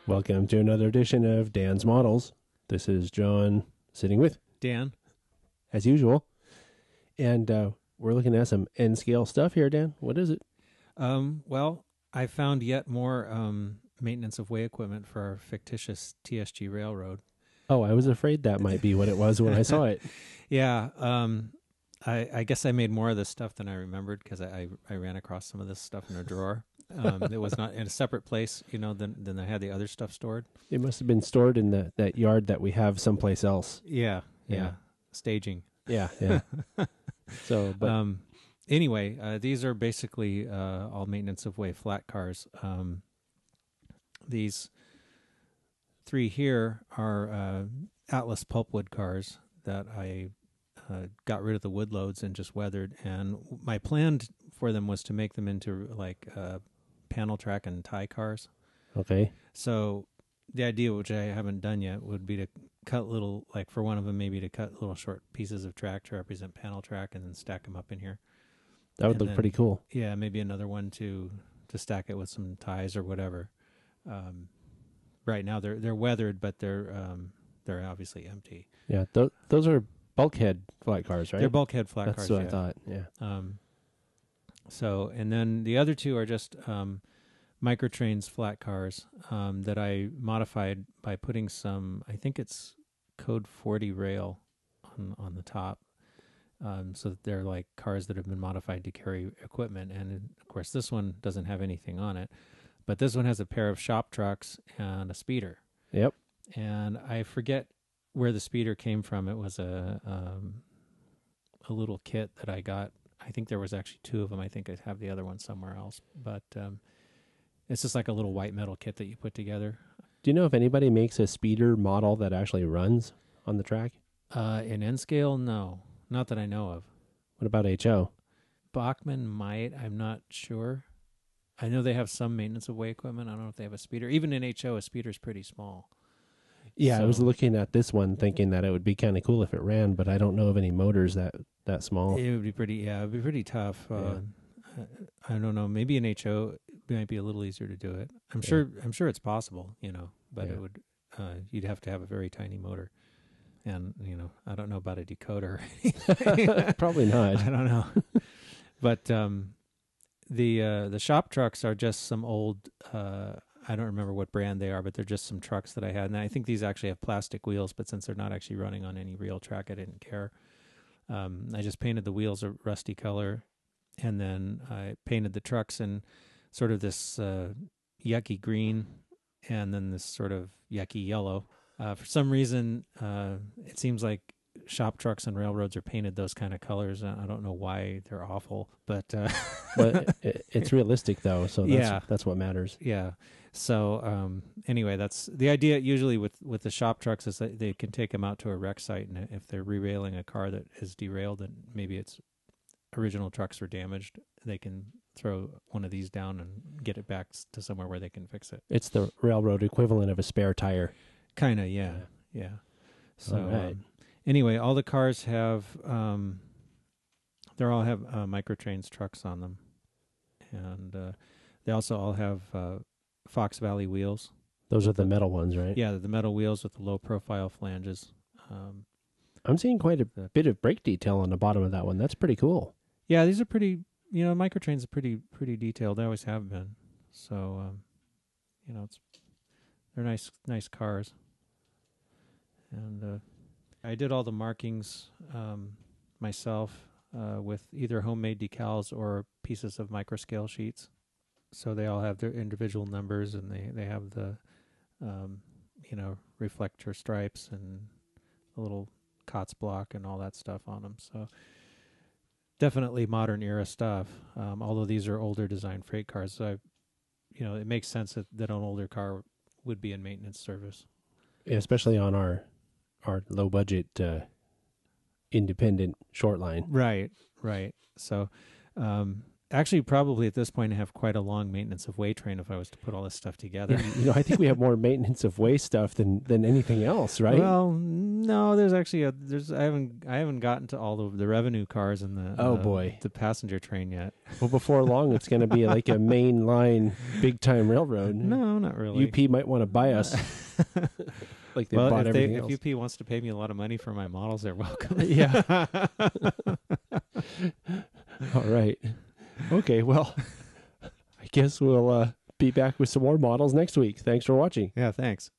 Welcome to another edition of Dan's Models. This is John sitting with Dan. as usual. And we're looking at some N-scale stuff here, Dan. What is it? Well, I found yet more maintenance of way equipment for our fictitious TSG Railroad. Oh, I was afraid that might be what it was when I saw it. Yeah. I guess I made more of this stuff than I remembered because I ran across some of this stuff in a drawer. It was not in a separate place, than I had the other stuff stored. It must have been stored in that yard that we have someplace else. Yeah. Staging. Yeah. So, but anyway, these are basically all maintenance of way flat cars. These three here are Atlas pulpwood cars that I got rid of the wood loads and just weathered. And my plan for them was to make them into like panel track and tie cars. okay. So the idea, which I haven't done yet, would be to cut little, like for one of them, maybe to cut little short pieces of track to represent panel track and then stack them up in here. That would look pretty cool. Yeah, maybe another one to stack it with some ties or whatever. Right now they're weathered, but they're obviously empty. Yeah, those are bulkhead flat cars, right? They're bulkhead flat That's cars. what I thought, yeah. So, and then the other two are just Microtrains flat cars that I modified by putting some, I think it's code 40 rail on the top. So that they're like cars that have been modified to carry equipment. And of course, this one doesn't have anything on it, but this one has a pair of shop trucks and a speeder. Yep. And I forget where the speeder came from. It was a little kit that I got. I think there was actually two of them. I think I have the other one somewhere else, but it's just like a little white metal kit that you put together. Do you know if anybody makes a speeder model that actually runs on the track? In N-scale, no. Not that I know of. What about HO? Bachmann might. I'm not sure. I know they have some maintenance of way equipment. I don't know if they have a speeder. Even in HO, a speeder's pretty small. Yeah, So, I was looking at this one thinking that it would be kind of cool if it ran, but I don't know of any motors that small. it would be pretty tough. Yeah. I don't know. Maybe in HO, it might be a little easier to do it. I'm sure it's possible, but it would, you'd have to have a very tiny motor. And, I don't know about a decoder. Probably not. I don't know. But the shop trucks are just some old, I don't remember what brand they are, but they're just some trucks that I had. And I think these actually have plastic wheels, but since they're not actually running on any real track, I didn't care. I just painted the wheels a rusty color, and then I painted the trucks in sort of this yucky green, and then this sort of yucky yellow. For some reason, it seems like shop trucks and railroads are painted those kind of colors. I don't know why they're awful, but But it's realistic though, so that's what matters. yeah. So anyway, that's the idea. Usually with the shop trucks is that they can take them out to a wreck site, and if they're re-railing a car that is derailed and maybe its original trucks are damaged, they can throw one of these down and get it back to somewhere where they can fix it. It's the railroad equivalent of a spare tire. Kind of, yeah. So right. Anyway, all the cars have they all have Microtrains trucks on them, and they also all have Fox Valley wheels. Those are the metal ones, right? Yeah, the metal wheels with the low profile flanges. I'm seeing quite a bit of brake detail on the bottom of that one. That's pretty cool. Yeah, these are pretty. Microtrains are pretty detailed. They always have been. So they're nice cars. And I did all the markings myself with either homemade decals or pieces of microscale sheets. So they all have their individual numbers, and they have the reflector stripes and a little COTS block and all that stuff on them. So definitely modern era stuff. Although these are older design freight cars, so it makes sense that an older car would be in maintenance service. Yeah, especially on our low budget independent short line. Right. So Actually, probably at this point, I have quite a long maintenance of way train if I was to put all this stuff together. I think we have more maintenance of way stuff than anything else, right? Well, no, there's actually I haven't gotten to all of the revenue cars and the passenger train yet. Well, before long, it's going to be like a main line, big time railroad. No, not really. UP might want to buy us. Like they bought everything else. If UP wants to pay me a lot of money for my models, they're welcome. Yeah. All right. Okay, well, I guess we'll be back with some more models next week. Thanks for watching. Yeah, thanks.